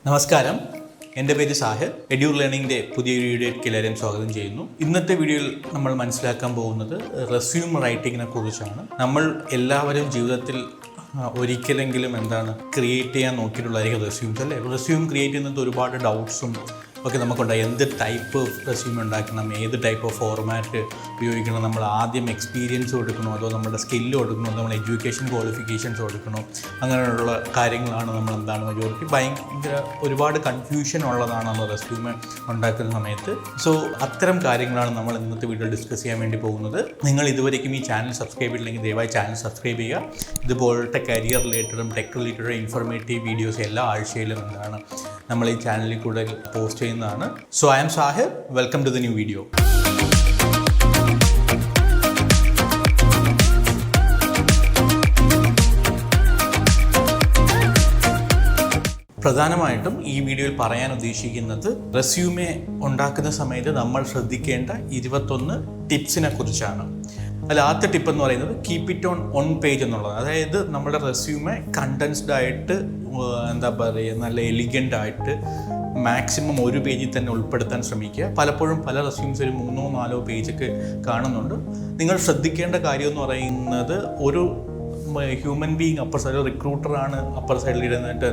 നമസ്കാരം, എൻ്റെ പേര് സാഹിർ. എഡ്യൂർ ലേണിംഗിൻ്റെ പുതിയൊരു വീഡിയോയ്ക്ക് എല്ലാവരെയും സ്വാഗതം ചെയ്യുന്നു. ഇന്നത്തെ വീഡിയോയിൽ നമ്മൾ മനസ്സിലാക്കാൻ പോകുന്നത് റെസ്യൂം റൈറ്റിങ്ങിനെ കുറിച്ചാണ്. നമ്മൾ എല്ലാവരും ജീവിതത്തിൽ ഒരിക്കലെങ്കിലും ക്രിയേറ്റ് ചെയ്യാൻ നോക്കിയിട്ടുള്ളതായിരിക്കും റെസ്യൂംസ് അല്ലേ. റെസ്യൂം ക്രിയേറ്റ് ചെയ്യുന്നത് ഒരുപാട് ഡൗട്ട്സും ഒക്കെ നമുക്കുണ്ടായി. എന്ത് ടൈപ്പ് റെസ്യൂം ഉണ്ടാക്കണം, ഏത് ടൈപ്പ് ഓഫ് ഫോർമാറ്റ് ഉപയോഗിക്കണം, നമ്മൾ ആദ്യം എക്സ്പീരിയൻസ് കൊടുക്കണോ അതോ നമ്മുടെ സ്കില്ല് കൊടുക്കണോ, നമ്മൾ എഡ്യൂക്കേഷൻ ക്വാളിഫിക്കേഷൻസ് കൊടുക്കണോ, അങ്ങനെയുള്ള കാര്യങ്ങളാണ് നമ്മൾ മജോറിറ്റി ഭയങ്കര ഒരുപാട് കൺഫ്യൂഷൻ ഉള്ളതാണ് നമ്മൾ റെസ്യൂമെ ഉണ്ടാക്കുന്ന സമയത്ത്. സോ അത്തരം കാര്യങ്ങളാണ് നമ്മൾ ഇന്നത്തെ വീഡിയോ ഡിസ്കസ് ചെയ്യാൻ വേണ്ടി പോകുന്നത്. നിങ്ങൾ ഇതുവരെയും ഈ ചാനൽ സബ്സ്ക്രൈബ് ചെയ്തില്ലെങ്കിൽ ദയവായി ചാനൽ സബ്സ്ക്രൈബ് ചെയ്യുക. ഇതുപോലത്തെ കരിയർ റിലേറ്റഡും ടെക് റിലേറ്റഡും ഇൻഫോർമേറ്റീവ് വീഡിയോസ് എല്ലാ ആഴ്ചയിലും നമ്മൾ ഈ ചാനലിൽ കൂടെ പോസ്റ്റ് ചെയ്യുന്നതാണ്. So I'm Sahir, welcome to the new video. പ്രധാനമായിട്ടും ഈ വീഡിയോയിൽ പറയാൻ ഉദ്ദേശിക്കുന്നത് റെസ്യൂമെ ഉണ്ടാക്കുന്ന സമയത്ത് നമ്മൾ ശ്രദ്ധിക്കേണ്ട 21 ടിപ്സിനെ കുറിച്ചാണ്. അതിൽ ആദ്യത്തെ ടിപ്പ് എന്ന് പറയുന്നത് കീപ്പ് ഇറ്റ് ഓൺ പേജ് എന്നുള്ളത്. അതായത് നമ്മുടെ റെസ്യൂമെ കണ്ടൻസ്ഡ് ആയിട്ട് നല്ല എലിഗൻ്റ് ആയിട്ട് മാക്സിമം ഒരു പേജിൽ തന്നെ ഉൾപ്പെടുത്താൻ ശ്രമിക്കുക. പലപ്പോഴും പല റെസ്യൂംസ് ഒരു 3-4 പേജൊക്കെ കാണുന്നുണ്ട്. നിങ്ങൾ ശ്രദ്ധിക്കേണ്ട കാര്യം എന്ന് പറയുന്നത് ഒരു ഹ്യൂമൻ ബീങ് അപ്പർ സൈഡിൽ റിക്രൂട്ടറാണ് അപ്പർ സൈഡിൽ ഇരുന്നിട്ട്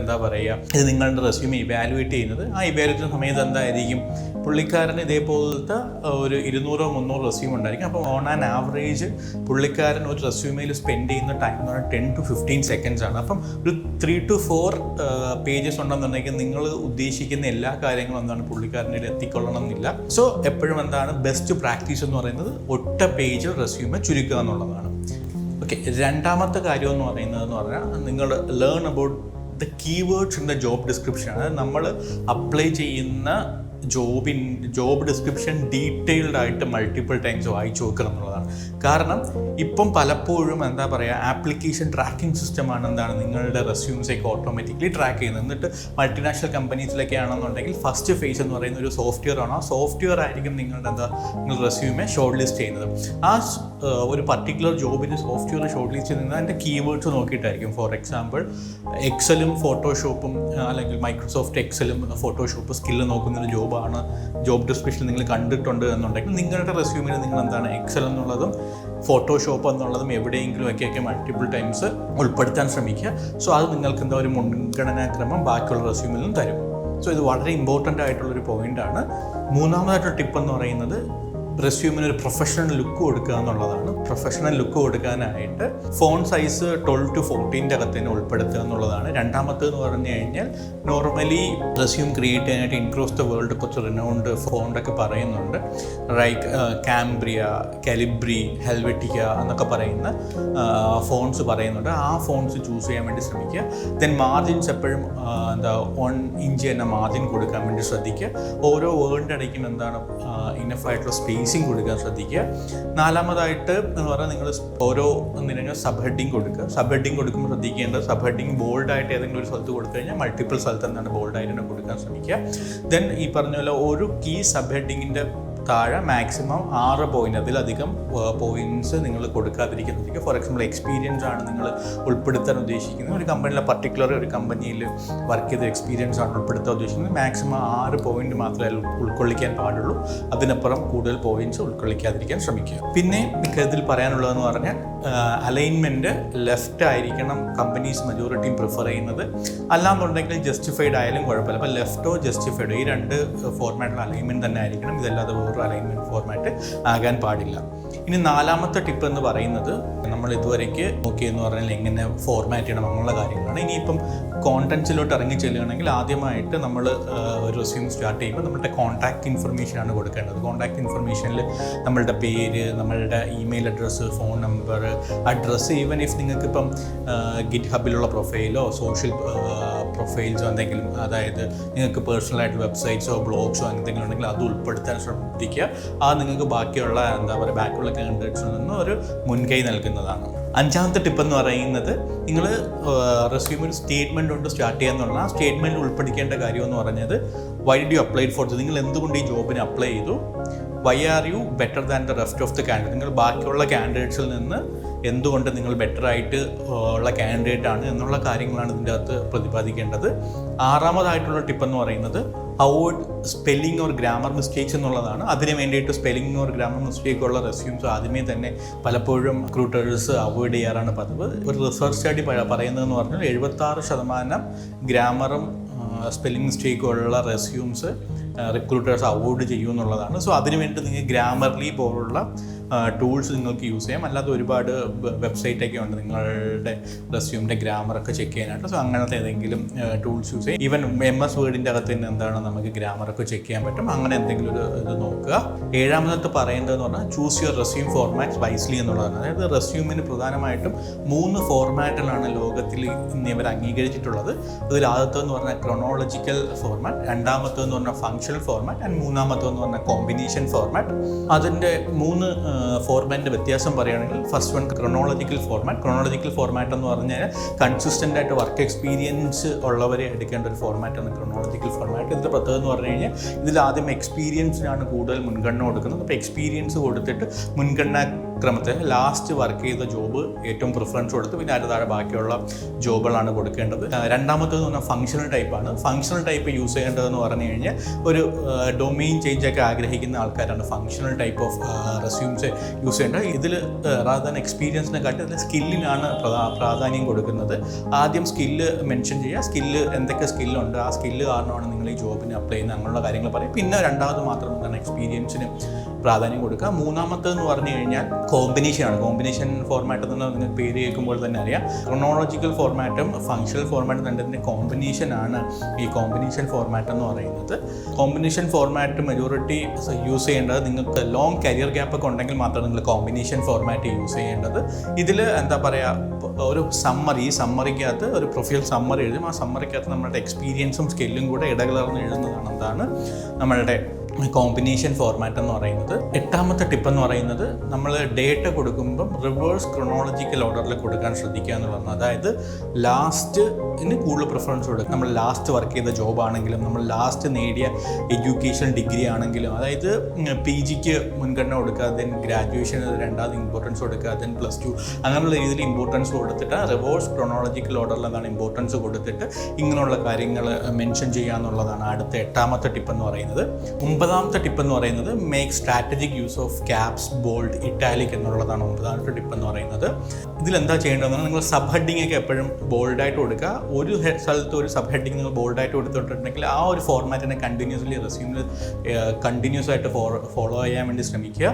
ഇത് നിങ്ങളുടെ റെസ്യൂമെ ഇവാലുവേറ്റ് ചെയ്യുന്നത്. ആ ഇവാലുവേറ്റ് സമയത്ത് എന്തായിരിക്കും, പുള്ളിക്കാരന് ഇതേപോലത്തെ ഒരു 200-300 റെസ്യൂം ഉണ്ടായിരിക്കും. അപ്പോൾ ഓൺ ആൻ ആവറേജ് പുള്ളിക്കാരൻ ഒരു റെസ്യൂമയിൽ സ്പെൻഡ് ചെയ്യുന്ന ടൈം എന്ന് പറഞ്ഞാൽ 10 to 15 seconds ആണ്. അപ്പം ഒരു 3 to 4 പേജസ് ഉണ്ടെന്നുണ്ടെങ്കിൽ നിങ്ങൾ ഉദ്ദേശിക്കുന്ന എല്ലാ കാര്യങ്ങളും പുള്ളിക്കാരനിൽ എത്തിക്കൊള്ളണം എന്നില്ല. സോ എപ്പോഴും ബെസ്റ്റ് പ്രാക്ടീസ് എന്ന് പറയുന്നത് ഒറ്റ പേജ് റെസ്യൂമെ ചുരുക്കുക എന്നുള്ളതാണ്. ഓക്കെ, രണ്ടാമത്തെ കാര്യം എന്ന് പറഞ്ഞാൽ നിങ്ങൾ learn about the keywords in the job description. അതായത് നമ്മൾ അപ്ലൈ ചെയ്യുന്ന ജോബ് ഡിസ്ക്രിപ്ഷൻ ഡീറ്റെയിൽഡ് ആയിട്ട് മൾട്ടിപ്പിൾ ടൈംസ് വായിച്ചു നോക്കണം എന്നുള്ളതാണ്. കാരണം ഇപ്പം പലപ്പോഴും ആപ്ലിക്കേഷൻ ട്രാക്കിംഗ് സിസ്റ്റമാണ് നിങ്ങളുടെ റെസ്യൂംസൊക്കെ ഓട്ടോമാറ്റിക്കലി ട്രാക്ക് ചെയ്യുന്നത്. എന്നിട്ട് മൾട്ടിനാഷണൽ കമ്പനീസിലൊക്കെ ആണെന്നുണ്ടെങ്കിൽ ഫസ്റ്റ് ഫേസ് എന്ന് പറയുന്ന ഒരു സോഫ്റ്റ്വെയർ ആണ്. ആ സോഫ്റ്റ്വെയർ ആയിരിക്കും നിങ്ങൾ റെസ്യൂമെ ഷോർട്ട് ലിസ്റ്റ് ചെയ്യുന്നത്. ആ ഒരു പർട്ടിക്കുലർ ജോബിന് സോഫ്റ്റ്വെയർ ഷോർട്ട് ലിസ്റ്റ് ചെയ്യുന്നത് അതിൻ്റെ കീവേഡ്സ് നോക്കിയിട്ടായിരിക്കും. ഫോർ എക്സാമ്പിൾ എക്സലും ഫോട്ടോഷോപ്പും അല്ലെങ്കിൽ മൈക്രോസോഫ്റ്റ് എക്സലും ഫോട്ടോഷോപ്പ് സ്കില്ല് നോക്കുന്നൊരു ജോബ് ഡിസ്ക്രിപ്ഷൻ നിങ്ങൾ കണ്ടിട്ടുണ്ട് എന്നുണ്ടെങ്കിൽ നിങ്ങളുടെ റെസ്യൂമിൽ നിങ്ങൾ എക്സൽ എന്നുള്ളതും ഫോട്ടോഷോപ്പ് എന്നുള്ളതും എവിടെയെങ്കിലും ഒക്കെ മൾട്ടിപ്പിൾ ടൈംസ് ഉൾപ്പെടുത്താൻ ശ്രമിക്കുക. സോ അത് നിങ്ങൾക്ക് ഒരു മുൻഗണനാക്രമം ബാക്കിയുള്ള റെസ്യൂമിൽ നിന്നും തരും. സോ ഇത് വളരെ ഇമ്പോർട്ടൻ്റ് ആയിട്ടുള്ളൊരു പോയിൻ്റാണ്. മൂന്നാമതായിട്ടൊരു ടിപ്പ് എന്ന് പറയുന്നത് റെസ്യൂമിന് ഒരു പ്രൊഫഷണൽ ലുക്ക് കൊടുക്കുക എന്നുള്ളതാണ്. പ്രൊഫഷണൽ ലുക്ക് കൊടുക്കാനായിട്ട് ഫോൺ സൈസ് 12 to 14 അകത്ത് തന്നെ ഉൾപ്പെടുത്തുക എന്നുള്ളതാണ്. രണ്ടാമത്തേന്ന് പറഞ്ഞു കഴിഞ്ഞാൽ നോർമലി റെസ്യൂം ക്രിയേറ്റ് ചെയ്യാനായിട്ട് ഇൻക്രോസ് ദ വേൾഡ് കുറച്ച് റിനൗണ്ട് ഫോണ്ടൊക്കെ പറയുന്നുണ്ട്. ലൈക്ക് കാംബ്രിയ, കാലിബ്രി, ഹെൽവെറ്റിക്ക എന്നൊക്കെ പറയുന്ന ഫോൺസ് പറയുന്നുണ്ട്. ആ ഫോൺസ് ചൂസ് ചെയ്യാൻ വേണ്ടി ശ്രമിക്കുക. ദെൻ മാർജിൻസ് എപ്പോഴും 1 ഇഞ്ച് തന്നെ മാർജിൻ കൊടുക്കാൻ വേണ്ടി ശ്രദ്ധിക്കുക. ഓരോ വേർഡിൻ്റെ ഇടയ്ക്കും ഇനഫായിട്ടുള്ള സ്പേസിങ് കൊടുക്കാൻ ശ്രദ്ധിക്കുക. നാലാമതായിട്ട് എന്ന് പറഞ്ഞാൽ നിങ്ങൾ ഓരോ സബ് ഹെഡിങ് കൊടുക്കുക. സബ് ഹെഡിങ് കൊടുക്കുമ്പോൾ ശ്രദ്ധിക്കേണ്ടത് സബ് ഹെഡിങ് ബോൾഡായിട്ട് ഏതെങ്കിലും ഒരു സ്ഥലത്ത് കൊടുത്തു കഴിഞ്ഞാൽ മൾട്ടിപ്പിൾ സ്ഥലത്ത് ബോൾഡായിട്ട് തന്നെ കൊടുക്കാൻ ശ്രമിക്കുക. ദെൻ ഈ പറഞ്ഞ പോലെ ഒരു കീ സബ് ഹെഡിങ്ങിൻ്റെ താഴെ മാക്സിമം 6 പോയിന്റ്, അതിലധികം പോയിന്റ്സ് നിങ്ങൾ കൊടുക്കാതിരിക്കുന്നതിരിക്കും. ഫോർ എക്സാമ്പിൾ എക്സ്പീരിയൻസ് ആണ് നിങ്ങൾ ഉൾപ്പെടുത്താൻ ഉദ്ദേശിക്കുന്നത്. ഒരു കമ്പനിയിലെ പർട്ടിക്കുലർ ഒരു കമ്പനിയിൽ വർക്ക് ചെയ്ത എക്സ്പീരിയൻസ് ആണ് ഉൾപ്പെടുത്താൻ ഉദ്ദേശിക്കുന്നത്. മാക്സിമം 6 പോയിന്റ് മാത്രമേ ഉൾക്കൊള്ളിക്കാൻ പാടുള്ളൂ. അതിനപ്പുറം കൂടുതൽ പോയിന്റ്സ് ഉൾക്കൊള്ളിക്കാതിരിക്കാൻ ശ്രമിക്കുക. പിന്നെ ഇതിൽ പറയാനുള്ളതെന്ന് പറഞ്ഞാൽ അലൈൻമെൻറ്റ് ലെഫ്റ്റ് ആയിരിക്കണം കമ്പനീസ് മജോറിറ്റിയും പ്രിഫർ ചെയ്യുന്നത്. അല്ലാന്നുണ്ടെങ്കിൽ ജസ്റ്റിഫൈഡ് ആയാലും കുഴപ്പമില്ല. അപ്പോൾ ലെഫ്റ്റോ ജസ്റ്റിഫൈഡോ ഈ 2 ഫോർമാറ്റിലുള്ള അലൈൻമെൻറ്റ് തന്നെ ആയിരിക്കണം. ഇതല്ലാതെ അലൈൻമെൻറ്റ് ഫോർമാറ്റ് ആകാൻ പാടില്ല. ഇനി നാലാമത്തെ ടിപ്പ് എന്ന് പറയുന്നത് നമ്മൾ ഇതുവരേക്ക് നോക്കിയെന്ന് പറഞ്ഞാൽ എങ്ങനെ ഫോർമാറ്റ് ചെയ്യണം അങ്ങനെയുള്ള കാര്യങ്ങളാണ്. ഇനിയിപ്പം കോണ്ടൻസിലോട്ട് ഇറങ്ങി ചെല്ലുകയാണെങ്കിൽ ആദ്യമായിട്ട് നമ്മൾ ഒരു റെസ്യൂം സ്റ്റാർട്ട് ചെയ്യുമ്പോൾ നമ്മളുടെ കോൺടാക്റ്റ് ഇൻഫർമേഷനാണ് കൊടുക്കേണ്ടത്. കോൺടാക്റ്റ് ഇൻഫർമേഷനിൽ നമ്മളുടെ പേര്, നമ്മളുടെ email address, phone number, address, even if നിങ്ങൾക്കിപ്പം ഗിറ്റ് ഹബിലുള്ള പ്രൊഫൈലോ സോഷ്യൽ പ്രൊഫൈൽസോ എന്തെങ്കിലും, അതായത് നിങ്ങൾക്ക് പേഴ്സണലായിട്ട് വെബ്സൈറ്റ്സോ ബ്ലോഗ്സോ എന്തെങ്കിലും ഉണ്ടെങ്കിൽ അത് ഉൾപ്പെടുത്താൻ ശ്രദ്ധിക്കുക. അത് നിങ്ങൾക്ക് ബാക്കിയുള്ള ബാക്കിയുള്ള കാൻഡിഡേറ്റ്സിൽ നിന്ന് ഒരു മുൻകൈ നൽകുന്നതാണ്. അഞ്ചാമത്തെ ടിപ്പ് എന്ന് പറയുന്നത് നിങ്ങൾ റെസ്യൂം ഒരു സ്റ്റേറ്റ്മെൻറ്റ് കൊണ്ട് സ്റ്റാർട്ട് ചെയ്യാന്നുള്ള ആ സ്റ്റേറ്റ്മെൻറ്റ് ഉൾപ്പെടുത്തേണ്ട കാര്യം എന്ന് പറഞ്ഞത് why did you apply for this, നിങ്ങൾ എന്തുകൊണ്ട് ഈ ജോബിന് അപ്ലൈ ചെയ്തു, why are you better than the rest of the candidate, നിങ്ങൾ ബാക്കിയുള്ള കാൻഡിഡേറ്റ്സിൽ നിന്ന് എന്തുകൊണ്ട് നിങ്ങൾ ബെറ്റർ ആയിട്ട് ഉള്ള കാൻഡിഡേറ്റ് ആണ് എന്നുള്ള കാര്യങ്ങളാണ് ഇതിൻ്റെ അകത്ത് പ്രതിപാദിക്കേണ്ടത്. ആറാമതായിട്ടുള്ള ടിപ്പ് എന്ന് പറയുന്നത് avoid spelling or grammar mistakes എന്നുള്ളതാണ്. അതിന് വേണ്ടിയിട്ട് സ്പെല്ലിംഗ് ഓർ ഗ്രാമർ മിസ്റ്റേക്ക് ഉള്ള റെസ്യൂംസ് ആദ്യമേ തന്നെ പലപ്പോഴും റിക്രൂട്ടേഴ്സ് അവോയ്ഡ് ചെയ്യാറാണ് പതിവ്. ഒരു റിസർച്ച് സ്റ്റഡി പറയുന്നതെന്ന് പറഞ്ഞാൽ 76% ഗ്രാമറും സ്പെല്ലിംഗ് മിസ്റ്റേക്കും ഉള്ള റെസ്യൂംസ് റിക്രൂട്ടേഴ്സ് അവോയ്ഡ് ചെയ്യുമെന്നുള്ളതാണ്. സോ അതിനുവേണ്ടി നിങ്ങൾ ഗ്രാമർലി പോലുള്ള ടൂൾസ് നിങ്ങൾക്ക് യൂസ് ചെയ്യാം. അല്ലാതെ ഒരുപാട് വെബ്സൈറ്റൊക്കെ ഉണ്ട് നിങ്ങളുടെ റെസ്യൂമിൻ്റെ ഗ്രാമറൊക്കെ ചെക്ക് ചെയ്യാനായിട്ട്. സോ അങ്ങനത്തെ ഏതെങ്കിലും ടൂൾസ് യൂസ് ചെയ്യാം. ഈവൻ MS വേർഡിൻ്റെ അകത്ത് തന്നെ എന്താണ് നമുക്ക് ഗ്രാമറൊക്കെ ചെക്ക് ചെയ്യാൻ പറ്റും. അങ്ങനെ എന്തെങ്കിലും ഒരു ഇത് നോക്കുക. ഏഴാമത്തെ പറയേണ്ടതെന്ന് പറഞ്ഞാൽ choose your resume formats wisely എന്നുള്ളതാണ്. അതായത് റെസ്യൂമിന് പ്രധാനമായിട്ടും 3 ഫോർമാറ്റിലാണ് ലോകത്തിൽ ഇന്ന് ഇവർ അംഗീകരിച്ചിട്ടുള്ളത്. അതിൽ ആദ്യത്തെന്ന് പറഞ്ഞാൽ ക്രൊണോളജിക്കൽ ഫോർമാറ്റ്, രണ്ടാമത്തെന്ന് പറഞ്ഞാൽ ഫങ്ഷണൽ ഫോർമാറ്റ്, ആൻഡ് മൂന്നാമത്തെന്ന് പറഞ്ഞാൽ കോമ്പിനേഷൻ ഫോർമാറ്റ്. അതിൻ്റെ 3 ഫോർമാറ്റിൻ്റെ വ്യത്യാസം പറയുകയാണെങ്കിൽ first one chronological format. Chronological format എന്ന് പറഞ്ഞാൽ കൺസിസ്റ്റൻ്റ് ആയിട്ട് വർക്ക് എക്സ്പീരിയൻസ് ഉള്ളവരെ എടുക്കേണ്ട ഒരു ഫോർമാറ്റാണ് ക്രൊണോളജിക്കൽ ഫോർമാറ്റ്. ഇതിൻ്റെ പ്രത്യേകത എന്ന് പറഞ്ഞു കഴിഞ്ഞാൽ ഇതിൽ ആദ്യം എക്സ്പീരിയൻസിനാണ് കൂടുതൽ മുൻഗണന കൊടുക്കുന്നത്. അപ്പോൾ എക്സ്പീരിയൻസ് കൊടുത്തിട്ട് മുൻഗണനാ ക്രമത്തിൽ ലാസ്റ്റ് വർക്ക് ചെയ്ത ജോബ് ഏറ്റവും പ്രിഫറൻസ് കൊടുത്ത് പിന്നെ അതിന് താഴെ ബാക്കിയുള്ള ജോബുകളാണ് കൊടുക്കേണ്ടത്. രണ്ടാമത്തേന്ന് പറഞ്ഞാൽ ഫങ്ഷണൽ ടൈപ്പാണ്. ഫങ്ഷണൽ ടൈപ്പ് യൂസ് ചെയ്യേണ്ടതെന്ന് പറഞ്ഞു കഴിഞ്ഞാൽ ഒരു ഡൊമെയിൻ ചേഞ്ച് ഒക്കെ ആഗ്രഹിക്കുന്ന ആൾക്കാരാണ് functional type of resumes use ചെയ്യേണ്ടത്. ഇതിൽ റാദർ എക്സ്പീരിയൻസിനെ കാട്ടി ഇതിൽ സ്കില്ലിനാണ് പ്രാധാന്യം കൊടുക്കുന്നത്. ആദ്യം സ്കില്ല് മെൻഷൻ ചെയ്യുക, സ്കില്ല് എന്തൊക്കെ സ്കില്ലുണ്ട്, ആ സ്കില്ല് കാരണമാണ് നിങ്ങൾ ഈ ജോബിന് അപ്ലൈ ചെയ്യുന്നത്, അങ്ങനെയുള്ള കാര്യങ്ങൾ പറയും. പിന്നെ രണ്ടാമത് മാത്രം എന്താണ് എക്സ്പീരിയൻസിന് പ്രാധാന്യം കൊടുക്കുക. മൂന്നാമത്തേന്ന് പറഞ്ഞു കഴിഞ്ഞാൽ കോമ്പിനേഷനാണ്. കോമ്പിനേഷൻ ഫോർമാറ്റ് എന്ന് നിങ്ങൾക്ക് പേര് കേൾക്കുമ്പോൾ തന്നെ അറിയാം. ക്രൊണോളജിക്കൽ ഫോർമാറ്റും ഫങ്ഷണൽ ഫോർമാറ്റും രണ്ടിൻ്റെ കോമ്പിനേഷനാണ് ഈ കോമ്പിനേഷൻ ഫോർമാറ്റ് എന്ന് പറയുന്നത്. കോമ്പിനേഷൻ ഫോർമാറ്റ് മെജോറിറ്റി യൂസ് ചെയ്യേണ്ടത് നിങ്ങൾക്ക് ലോങ് കരിയർ ഗ്യാപ്പ് ഒക്കെ ഉണ്ടെങ്കിൽ മാത്രമേ നിങ്ങൾ കോമ്പിനേഷൻ ഫോർമാറ്റ് യൂസ് ചെയ്യേണ്ടത്. ഇതിൽ എന്താ പറയുക, ഒരു സമ്മറിക്കകത്ത് ഒരു പ്രൊഫൈൽ സമ്മറി എഴുതും. ആ സമ്മറിക്കകത്ത് നമ്മളുടെ എക്സ്പീരിയൻസും സ്കില്ലും കൂടെ ഇടകലർന്ന് എഴുതുന്നതാണ് എന്താണ് നമ്മളുടെ കോമ്പിനേഷൻ ഫോർമാറ്റ് എന്ന് പറയുന്നത്. എട്ടാമത്തെ ടിപ്പ് എന്ന് പറയുന്നത് നമ്മൾ ഡേറ്റ കൊടുക്കുമ്പം റിവേഴ്സ് ക്രൊണോളജിക്കൽ ഓർഡറിൽ കൊടുക്കാൻ ശ്രദ്ധിക്കുക എന്നുള്ളതാണ്. അതായത് ലാസ്റ്റിന് കൂടുതൽ പ്രിഫറൻസ് കൊടുക്കുക. നമ്മൾ ലാസ്റ്റ് വർക്ക് ചെയ്ത ജോബ് ആണെങ്കിലും നമ്മൾ ലാസ്റ്റ് നേടിയ എഡ്യൂക്കേഷൻ ഡിഗ്രി ആണെങ്കിലും, അതായത് PGക്ക് മുൻഗണന കൊടുക്കുക, ദെൻ ഗ്രാജുവേഷന് രണ്ടാമത് ഇമ്പോർട്ടൻസ് കൊടുക്കുക, ദെൻ +2 അങ്ങനെയുള്ള രീതിയിൽ ഇമ്പോർട്ടൻസ് കൊടുത്തിട്ട് റിവേഴ്സ് ക്രൊണോളജിക്കൽ ഓർഡറിൽ എന്താണ് ഇമ്പോർട്ടൻസ് കൊടുത്തിട്ട് ഇങ്ങനെയുള്ള കാര്യങ്ങൾ മെൻഷൻ ചെയ്യുക എന്നുള്ളതാണ് അടുത്ത എട്ടാമത്തെ ടിപ്പ് എന്ന് പറയുന്നത്. ഒമ്പതാമത്തെ ടിപ്പ് എന്ന് പറയുന്നത് make strategic use of caps, bold, italic എന്നുള്ളതാണ് ഒമ്പതാമത്തെ ടിപ്പ് എന്ന് പറയുന്നത്. ഇതിലെന്താ ചെയ്യേണ്ടതെന്ന് നിങ്ങൾ സബ് ഹെഡിങ് ഒക്കെ എപ്പോഴും ബോൾഡായിട്ട് കൊടുക്കുക. ഒരു സ്ഥലത്ത് ഒരു സബ് ഹെഡിങ് നിങ്ങൾ ബോൾഡായിട്ട് കൊടുത്തിട്ടുണ്ടെങ്കിൽ ആ ഒരു ഫോർമാറ്റിനെ കണ്ടിന്യൂസ്ലി റെസ്യൂമിൽ കണ്ടിന്യൂസ് ആയിട്ട് ഫോളോ ചെയ്യാൻ വേണ്ടി ശ്രമിക്കുക.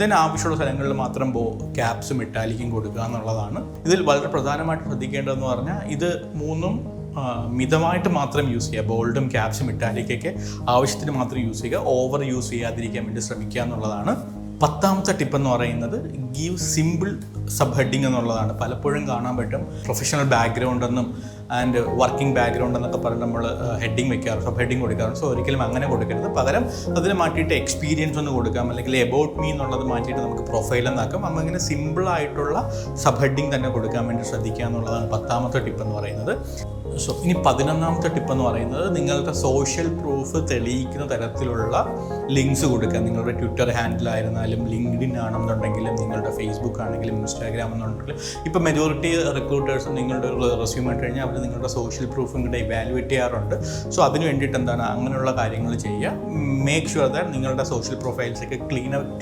ദെൻ ആവശ്യമുള്ള സ്ഥലങ്ങളിൽ മാത്രം ക്യാപ്സും ഇറ്റാലിക്കും കൊടുക്കുക എന്നുള്ളതാണ്. ഇതിൽ വളരെ പ്രധാനമായിട്ട് ശ്രദ്ധിക്കേണ്ടതെന്ന് പറഞ്ഞാൽ ഇത് മൂന്നും മിതമായിട്ട് മാത്രം യൂസ് ചെയ്യുക. ബോൾഡും ക്യാപ്സും ഇറ്റാലിക്കൊക്കെ ആവശ്യത്തിന് മാത്രം യൂസ് ചെയ്യുക, ഓവർ യൂസ് ചെയ്യാതിരിക്കാൻ വേണ്ടി ശ്രമിക്കുക എന്നുള്ളതാണ്. പത്താമത്തെ ടിപ്പ് എന്ന് പറയുന്നത് ഗീവ് സിമ്പിൾ സബ് ഹെഡിങ് എന്നുള്ളതാണ്. പലപ്പോഴും കാണാൻ പറ്റും പ്രൊഫഷണൽ ബാക്ക്ഗ്രൗണ്ട് എന്നും ആൻഡ് വർക്കിംഗ് ബാക്ക്ഗ്രൗണ്ട് എന്നൊക്കെ പറഞ്ഞ് നമ്മൾ ഹെഡിങ് വെക്കാറ്, സബ് ഹെഡിങ് കൊടുക്കാറുണ്ട്. സോ ഒരിക്കലും അങ്ങനെ കൊടുക്കരുത്. പകരം അതിന് മാറ്റിയിട്ട് എക്സ്പീരിയൻസ് ഒന്ന് കൊടുക്കാം, അല്ലെങ്കിൽ എബൌട്ട് മീ എന്നുള്ളത് മാറ്റിയിട്ട് നമുക്ക് പ്രൊഫൈൽ എന്നാക്കാം. നമ്മൾ ഇങ്ങനെ സിമ്പിളായിട്ടുള്ള സബ് ഹെഡിങ് തന്നെ കൊടുക്കാൻ വേണ്ടി ശ്രദ്ധിക്കുക എന്നുള്ളതാണ് പത്താമത്തെ ടിപ്പ് എന്ന് പറയുന്നത്. സോ ഇനി 11ാമത്തെ ടിപ്പ് എന്ന് പറയുന്നത് നിങ്ങളുടെ സോഷ്യൽ പ്രൂഫ് തെളിയിക്കുന്ന തരത്തിലുള്ള ലിങ്ക്സ് കൊടുക്കുക. നിങ്ങളുടെ ട്വിറ്റർ ഹാൻഡിലായിരുന്നാലും ലിങ്ക്ഡിൻ ആണെന്നുണ്ടെങ്കിലും നിങ്ങളുടെ ഫേസ്ബുക്ക് ആണെങ്കിലും ഇൻസ്റ്റാഗ്രാം എന്നുണ്ടെങ്കിലും ഇപ്പോൾ മെജോറിറ്റി റിക്രൂട്ടേഴ്സും നിങ്ങളുടെ റെസ്യൂം ഇട്ട് കഴിഞ്ഞാൽ അവർ നിങ്ങളുടെ സോഷ്യൽ പ്രൂഫും കൂടെ ഇവാലുവേറ്റ് ചെയ്യാറുണ്ട്. സോ അതിന് വേണ്ടിയിട്ട് എന്താണ് അങ്ങനെയുള്ള കാര്യങ്ങൾ ചെയ്യുക. മേക്ക് ഷുവർ ദാറ്റ് നിങ്ങളുടെ സോഷ്യൽ പ്രൊഫൈൽസൊക്കെ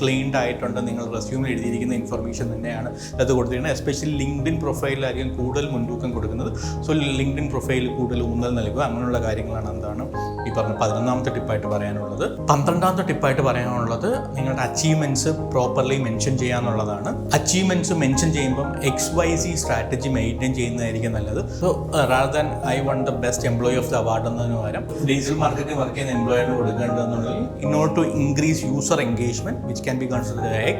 ക്ലീൻഡ് ആയിട്ടുണ്ട്. നിങ്ങൾ റെസ്യൂമിൽ എഴുതിയിരിക്കുന്ന ഇൻഫർമേഷൻ തന്നെയാണ് അത് കൊടുത്തിരിക്കുന്നത്. എസ്പെഷ്യലി ലിങ്ക്ഡിൻ പ്രൊഫൈലിലായിരിക്കും കൂടുതൽ മുൻതൂക്കം കൊടുക്കുന്നത്. സോ ലിങ്ക്ഡിൻ പ്രൊഫൈൽ കൂടുതൽ ഊന്നൽ നൽകുക, അങ്ങനെയുള്ള കാര്യങ്ങളാണ് എന്താണ് ഈ പറഞ്ഞ 11ാമത്തെ ടിപ്പായിട്ട് പറയാനുള്ളത്. 12ാമത്തെ ടിപ്പായിട്ട് പറയാനുള്ളത് നിങ്ങളുടെ അച്ചീവ്മെൻറ്റ്സ് പ്രോപ്പർലി മെൻഷൻ ചെയ്യുക എന്നുള്ളതാണ്. അച്ചീവ്മെൻറ്റ്സ് മെൻഷൻ ചെയ്യുമ്പം XYZ സ്ട്രാറ്റജി മെയിൻറ്റെയിൻ ചെയ്യുന്നതായിരിക്കും നല്ലത്. So rather than I one the best employee of the award എന്നതിന് പകരം ഡിജിറ്റൽ മാർക്കറ്റിംഗ് വർക്ക് ചെയ്യുന്ന എംപ്ലോയിന് കൊടുക്കേണ്ടതെന്നുള്ളത് in order to increase user engagement, which can be considered X,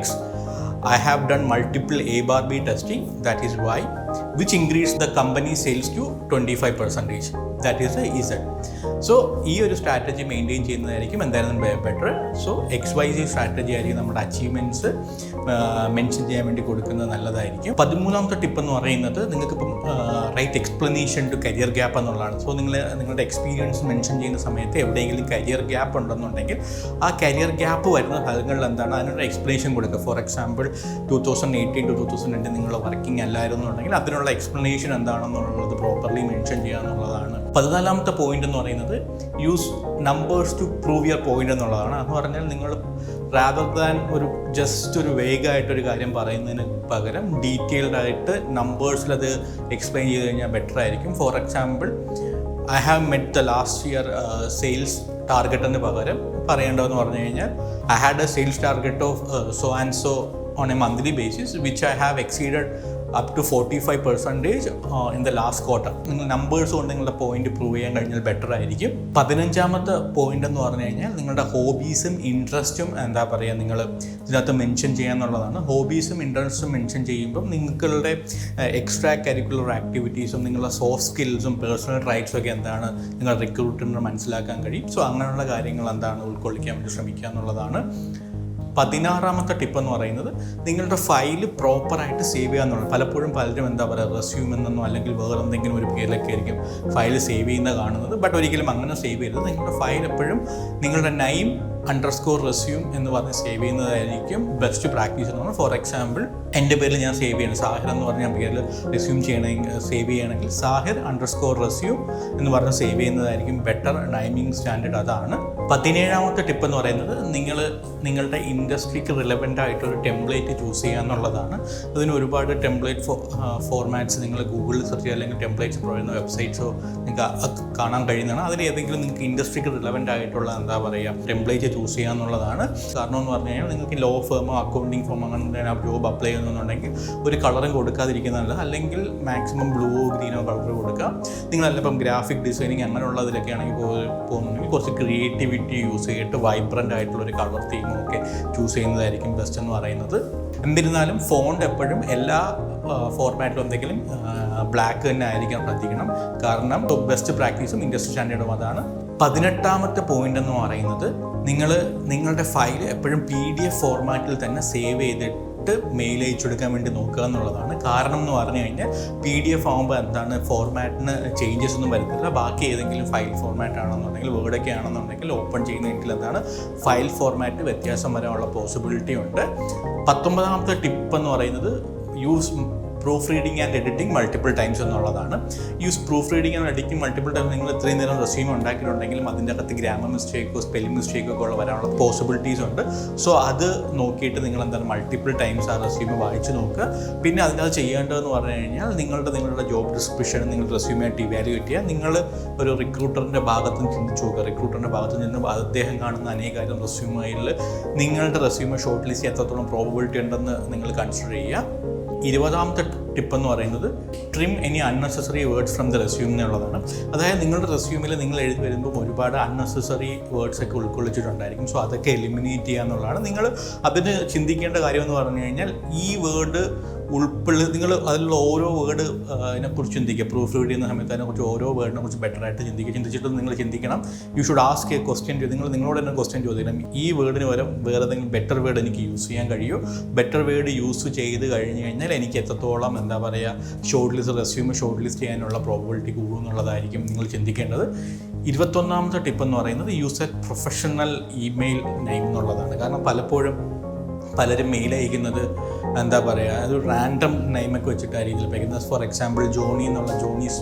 I have done multiple A/B testing. That is why which increase the company sales to 25%. That is the Z. So ഈ ഒരു strategy maintain ചെയ്യുന്നതായിരിക്കും എന്തായാലും better. So XYZ strategy ആയിരിക്കും നമ്മുടെ achievements mention ചെയ്യാൻ വേണ്ടി കൊടുക്കുന്നത് നല്ലതായിരിക്കും. 13ാമത്തെ ടിപ്പ് എന്ന് പറയുന്നത് നിങ്ങൾക്കിപ്പം write explanation to career gap എന്നുള്ളതാണ്. സോ നിങ്ങളുടെ എക്സ്പീരിയൻസ് മെൻഷൻ ചെയ്യുന്ന സമയത്ത് എവിടെയെങ്കിലും കരിയർ ഗ്യാപ്പ് ഉണ്ടെന്നുണ്ടെങ്കിൽ ആ കരിയർ ഗ്യാപ്പ് വരുന്ന സ്ഥലങ്ങളിൽ എന്താണ് അതിനൊരു എക്സ്പ്ലനേഷൻ കൊടുക്കുക. ഫോർ എക്സാമ്പിൾ 2018 to 2020 നിങ്ങൾ വർക്കിംഗ് അല്ലായിരുന്നു എന്നുണ്ടെങ്കിൽ അതിനുള്ള എക്സ്പ്ലനേഷൻ എന്താണെന്നുള്ളത് പ്രോപ്പർലി മെൻഷൻ ചെയ്യുക എന്നുള്ളതാണ്. 14ാമത്തെ പോയിന്റ് എന്ന് പറയുന്നത് use numbers to prove your point എന്നുള്ളതാണ്. എന്ന് പറഞ്ഞാൽ നിങ്ങൾ റാദർ ദാൻ ഒരു ജസ്റ്റ് ഒരു വേഗമായിട്ടൊരു കാര്യം പറയുന്നതിന് പകരം ഡീറ്റെയിൽഡ് ആയിട്ട് നമ്പേഴ്സിൽ അത് എക്സ്പ്ലെയിൻ ചെയ്ത് കഴിഞ്ഞാൽ ബെറ്റർ ആയിരിക്കും. For example I have met the last year sales target പകരം പറയേണ്ടതെന്ന് പറഞ്ഞു കഴിഞ്ഞാൽ I had A sales target of so and so on a monthly basis which I have exceeded up to 45% in the last quarter. നിങ്ങൾ numbers കൊണ്ട് നിങ്ങളുടെ point prove ചെയ്യാൻ കഴിഞ്ഞാൽ better ആയിരിക്കും. 15ാമത്തെ പോയിന്റ് എന്ന് പറഞ്ഞു കഴിഞ്ഞാൽ നിങ്ങളുടെ ഹോബീസും ഇൻട്രസ്റ്റും എന്താ പറയുക നിങ്ങൾ ഇതിനകത്ത് മെൻഷൻ ചെയ്യാന്നുള്ളതാണ്. ഹോബീസും ഇൻട്രസ്റ്റും മെൻഷൻ ചെയ്യുമ്പം നിങ്ങളുടെ എക്സ്ട്രാ കരിക്കുലർ ആക്ടിവിറ്റീസും നിങ്ങളുടെ സോഫ്റ്റ് സ്കിൽസും പേഴ്സണൽ റൈറ്റ്സും ഒക്കെ എന്താണ് നിങ്ങൾ റിക്രൂട്ടറിന് മനസ്സിലാക്കാൻ കഴിയും. സോ അങ്ങനെയുള്ള കാര്യങ്ങൾ എന്താണ് ഉൾക്കൊള്ളിക്കാൻ വേണ്ടി ശ്രമിക്കുക എന്നുള്ളതാണ്. 16ാമത്തെ ടിപ്പ് എന്ന് പറയുന്നത് നിങ്ങളുടെ ഫയൽ പ്രോപ്പറായിട്ട് സേവ് ചെയ്യുക എന്നുള്ളത്. പലപ്പോഴും പലരും എന്താ പറയുക റെസ്യൂം എന്നോ അല്ലെങ്കിൽ വേറെ എന്തെങ്കിലും ഒരു പേരിലൊക്കെ ആയിരിക്കും ഫയൽ സേവ് ചെയ്യുന്ന കാണുന്നത്. ബട്ട് ഒരിക്കലും അങ്ങനെ സേവ് ചെയ്യരുത്. നിങ്ങളുടെ ഫയൽ എപ്പോഴും നിങ്ങളുടെ name_resume എന്ന് പറഞ്ഞ് സേവ് ചെയ്യുന്നതായിരിക്കും ബെസ്റ്റ് പ്രാക്ടീസ് എന്ന് പറഞ്ഞാൽ. ഫോർ എക്സാമ്പിൾ എൻ്റെ പേരിൽ ഞാൻ സേവ് ചെയ്യണം സാഹിർ എന്ന് പറഞ്ഞാൽ പേരിൽ റെസ്യൂം സേവ് ചെയ്യണമെങ്കിൽ Sahir_resume എന്ന് പറഞ്ഞ് സേവ് ചെയ്യുന്നതായിരിക്കും ബെറ്റർ നൈമിംഗ് സ്റ്റാൻഡേർഡ്. അതാണ്. 17ാമത്തെ ടിപ്പ് എന്ന് പറയുന്നത് നിങ്ങളുടെ ഇൻഡസ്ട്രിക്ക് റിലവൻ്റ് ആയിട്ടൊരു ടെംപ്ലേറ്റ് ചൂസ് ചെയ്യുക എന്നുള്ളതാണ്. അതിന് ഒരുപാട് ടെംപ്ലേറ്റ് ഫോർമാറ്റ്സ് നിങ്ങൾ ഗൂഗിളിൽ സെർച്ച് ചെയ്യുക അല്ലെങ്കിൽ ടെംപ്ലേറ്റ്സ് പറയുന്ന വെബ്സൈറ്റ്സോ നിങ്ങൾക്ക് കാണാൻ കഴിയുന്നതാണ്. അതിൽ ഏതെങ്കിലും നിങ്ങൾക്ക് ഇൻഡസ്ട്രിക്ക് റിലവൻ്റ് ആയിട്ടുള്ള എന്താ പറയുക ടെംപ്ലേറ്റ് ചൂസ് ചെയ്യുക എന്നുള്ളതാണ്. കാരണം എന്ന് പറഞ്ഞു കഴിഞ്ഞാൽ നിങ്ങൾക്ക് ലോ ഫേമോ അക്കൗണ്ടിങ് ഫേമോ അങ്ങനെ ജോബ് അപ്ലൈ ചെയ്യുന്നുണ്ടെങ്കിൽ ഒരു കളറും കൊടുക്കാതിരിക്കുന്നതല്ല. അല്ലെങ്കിൽ മാക്സിമം ബ്ലൂവോ ഗ്രീനോ കളർ കൊടുക്കുക. നിങ്ങളല്ല ഇപ്പം ഗ്രാഫിക് ഡിസൈനിങ് അങ്ങനെയുള്ളതിലൊക്കെ ആണെങ്കിൽ പോകുന്നുണ്ടെങ്കിൽ കുറച്ച് ക്രിയേറ്റിവിറ്റി യൂസ് ചെയ്തിട്ട് വൈബ്രൻ്റ് ആയിട്ടുള്ളൊരു കളർ തീമും ഒക്കെ ചൂസ് ചെയ്യുന്നതായിരിക്കും ബെസ്റ്റ് എന്ന് പറയുന്നത്. എന്നിരുന്നാലും ഫോണ്ട് എപ്പോഴും എല്ലാ ഫോർമാറ്റിലും എന്തെങ്കിലും ബ്ലാക്ക് തന്നെ ആയിരിക്കാൻ ശ്രദ്ധിക്കണം. കാരണം ബെസ്റ്റ് പ്രാക്ടീസും ഇൻഡസ്ട്രി സ്റ്റാൻഡേർഡും അതാണ്. 18ാമത്തെ പോയിന്റ് എന്ന് പറയുന്നത് നിങ്ങളുടെ ഫയൽ എപ്പോഴും PDF ഫോർമാറ്റിൽ തന്നെ സേവ് ചെയ്തിട്ട് മെയിൽ അയച്ചെടുക്കാൻ വേണ്ടി നോക്കുക എന്നുള്ളതാണ്. കാരണം എന്ന് പറഞ്ഞു കഴിഞ്ഞാൽ PDF ആകുമ്പോൾ എന്താണ് ഫോർമാറ്റിന് ചേഞ്ചസ് ഒന്നും വരുന്നില്ല. ബാക്കി ഏതെങ്കിലും ഫയൽ ഫോർമാറ്റ് ആണെന്നുണ്ടെങ്കിൽ വേർഡൊക്കെ ആണെന്നുണ്ടെങ്കിൽ ഓപ്പൺ ചെയ്യുന്നതെങ്കിൽ എന്താണ് ഫയൽ ഫോർമാറ്റ് വ്യത്യാസം വരാനുള്ള പോസിബിലിറ്റി ഉണ്ട്. 19ാമത്തെ ടിപ്പ് എന്ന് പറയുന്നത് use proofreading and editing multiple times എന്നുള്ളതാണ്. Proofreading and editing multiple times നിങ്ങൾ ഇത്രയും നേരം റെസ്യൂം ഉണ്ടാക്കിയിട്ടുണ്ടെങ്കിലും അതിൻ്റെ അകത്ത് ഗ്രാമർ മിസ്റ്റേക്കോ സ്പെല്ലിംഗ് മിസ്റ്റേക്കോ ഒക്കെ വരാനുള്ള പോസിബിലിറ്റീസ് ഉണ്ട്. സോ അത് നോക്കിയിട്ട് നിങ്ങൾ എന്താണ് മൾട്ടിപ്പിൾ ടൈംസ് ആ റെസ്യൂമ് വായിച്ച് നോക്കുക. പിന്നെ അതിനകത്ത് ചെയ്യേണ്ടതെന്ന് പറഞ്ഞു കഴിഞ്ഞാൽ നിങ്ങളുടെ ജോബ് ഡിസ്ക്രിപ്ഷൻ നിങ്ങൾ റെസ്യൂമായിട്ട് ഇവാലുവേറ്റ് ചെയ്യുക. നിങ്ങൾ ഒരു റിക്രൂട്ടറിൻ്റെ ഭാഗത്ത് നിന്ന് ചിന്തിച്ച് നോക്കുക. റിക്രൂട്ടറിൻ്റെ ഭാഗത്ത് നിന്ന് അദ്ദേഹം കാണുന്ന അനേകാര്യം റെസ്യൂമയിൽ നിങ്ങളുടെ റെസ്യൂമ ഷോർട്ട് ലിസ്റ്റ് എത്രത്തോളം പ്രോബബിലിറ്റി ഉണ്ടെന്ന് നിങ്ങൾ കൺസിഡർ ചെയ്യുക. 20ാമത്തെ ടിപ്പ് എന്ന് പറയുന്നത് trim any unnecessary words from the resume എന്നുള്ളതാണ്. അതായത് നിങ്ങളുടെ റെസ്യൂമിൽ നിങ്ങൾ എഴുതി വരുമ്പോൾ ഒരുപാട് അൺനെസസറി വേർഡ്സ് ഒക്കെ ഉൾക്കൊള്ളിച്ചിട്ടുണ്ടായിരിക്കും. സോ അതൊക്കെ എലിമിനേറ്റ് ചെയ്യുക എന്നുള്ളതാണ്. നിങ്ങൾ അതിന് ചിന്തിക്കേണ്ട കാര്യം എന്ന് പറഞ്ഞു കഴിഞ്ഞാൽ ഈ വേർഡ് നിങ്ങൾ അതിലുള്ള ഓരോ വേർഡ് അതിനെക്കുറിച്ച് ചിന്തിക്കുക. പ്രൂഫ് റീഡ് ചെയ്യുന്ന സമയത്ത് അതിനെക്കുറിച്ച് ഓരോ വേർഡിനെ കുറിച്ച് ബെറ്ററായിട്ട് ചിന്തിച്ചിട്ട് നിങ്ങൾ ചിന്തിക്കണം. You should ask A question. നിങ്ങളോട് തന്നെ ക്വസ്റ്റ്യൻ ചോദിക്കണം. ഈ വേർഡിന് പകരം വേറെ ഏതെങ്കിലും ബെറ്റർ വേർഡ് എനിക്ക് യൂസ് ചെയ്യാൻ കഴിയുമോ? ബെറ്റർ വേർഡ് യൂസ് ചെയ്ത് കഴിഞ്ഞ് കഴിഞ്ഞാൽ എനിക്ക് എത്രത്തോളം എന്താ പറയുക റെസ്യൂമ് ഷോർട്ട് ലിസ്റ്റ് ചെയ്യാനുള്ള പ്രോബബിലിറ്റി കൂടും എന്നുള്ളതായിരിക്കും നിങ്ങൾ ചിന്തിക്കേണ്ടത്. 21ാമത്തെ ടിപ്പ് എന്ന് പറയുന്നത് use A professional email name എന്നുള്ളതാണ്. കാരണം പലപ്പോഴും പലരും മെയിൽ അയക്കുന്നത് എന്താ പറയുക ഒരു റാൻഡം നെയിമൊക്കെ വെച്ചിട്ടായിരിക്കും ചിലപ്പോൾ അയക്കുന്നത്. ഫോർ എക്സാമ്പിൾ ജോണീസ്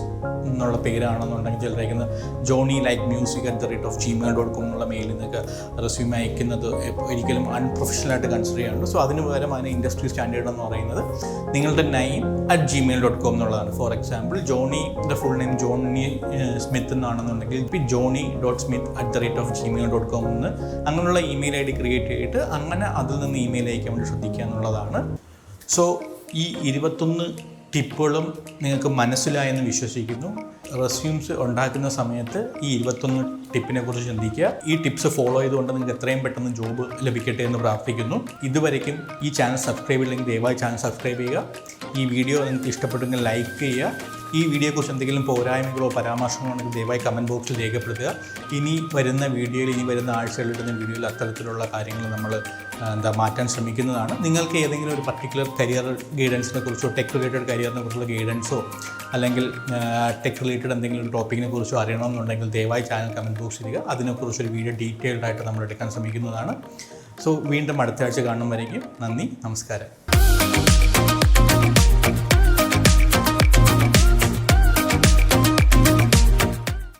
എന്നുള്ള പേരാണെന്നുണ്ടെങ്കിൽ ചിലർ അയക്കുന്നത് johnny_music@gmail.com എന്നുള്ള മെയിലിൽ നിന്നൊക്കെ റെസ്യൂമ് അയക്കുന്നത് ഒരിക്കലും അൺപ്രൊഫഷണലായിട്ട് കൺസിഡർ ചെയ്യാറുണ്ട്. സോ അതിന് പകരം അതിന് ഇൻഡസ്ട്രി സ്റ്റാൻഡേർഡ് എന്ന് പറയുന്നത് നിങ്ങളുടെ name@gmail.com എന്നുള്ളതാണ്. ഫോർ എക്സാമ്പിൾ ജോണിയുടെ ഫുൾ നെയിം ജോണി സ്മിത്ത് എന്നാണെന്നുണ്ടെങ്കിൽ ഇപ്പോൾ johnny.smith@gmail.com എന്ന് അങ്ങനെയുള്ള ഇമെയിൽ ID ക്രിയേറ്റ് ചെയ്തിട്ട് അങ്ങനെ അതിൽ നിന്ന് ഇമെയിൽ അയക്കാൻ വേണ്ടി ശ്രദ്ധിക്കുക എന്നുള്ളതാണ്. സോ ഈ 21 ടിപ്പുകളും നിങ്ങൾക്ക് മനസ്സിലായെന്ന് വിശ്വസിക്കുന്നു. റെസ്യൂംസ് ഉണ്ടാക്കുന്ന സമയത്ത് ഈ 21 ടിപ്പിനെ കുറിച്ച് ചിന്തിക്കുക. ഈ ടിപ്സ് ഫോളോ ചെയ്തുകൊണ്ട് നിങ്ങൾക്ക് എത്രയും പെട്ടെന്ന് ജോബ് ലഭിക്കട്ടെ എന്ന് പ്രാർത്ഥിക്കുന്നു. ഇതുവരയ്ക്കും ഈ ചാനൽ സബ്സ്ക്രൈബ് ചെയ്തില്ലെങ്കിൽ ദയവായി ചാനൽ സബ്സ്ക്രൈബ് ചെയ്യുക. ഈ വീഡിയോ നിങ്ങൾക്ക് ഇഷ്ടപ്പെട്ടെങ്കിൽ ലൈക്ക് ചെയ്യുക. ഈ വീഡിയോയെക്കുറിച്ച് എന്തെങ്കിലും പോരായ്മകളോ പരാമർശങ്ങളോ ഉണ്ടെങ്കിൽ ദയവായി കമൻറ്റ് ബോക്സിൽ രേഖപ്പെടുത്തുക. ഇനി വരുന്ന ആഴ്ചകളിൽ ഇടുന്ന വീഡിയോയിൽ അത്തരത്തിലുള്ള കാര്യങ്ങൾ നമ്മൾ മാറ്റാൻ ശ്രമിക്കുന്നതാണ്. നിങ്ങൾക്ക് ഏതെങ്കിലും ഒരു പർട്ടിക്കുലർ കരിയർ ഗൈഡൻസിനെ കുറിച്ചോ ടെക് റിലേറ്റഡ് കരിയറിനെ കുറിച്ചുള്ള ഗൈഡൻസോ അല്ലെങ്കിൽ ടെക് റിലേറ്റഡ് എന്തെങ്കിലും ഒരു ടോപ്പിക്കിനെ കുറിച്ചോ അറിയണമെന്നുണ്ടെങ്കിൽ ദയവായി ചാനൽ കമൻറ്റ് ബോക്സിൽ ഇടുക. അതിനെക്കുറിച്ചൊരു വീഡിയോ ഡീറ്റെയിൽഡ് ആയിട്ട് നമ്മൾ എടുക്കാൻ ശ്രമിക്കുന്നതാണ്. സോ വീണ്ടും അടുത്ത ആഴ്ച കാണുമ്പോഴേക്കും നന്ദി, നമസ്കാരം.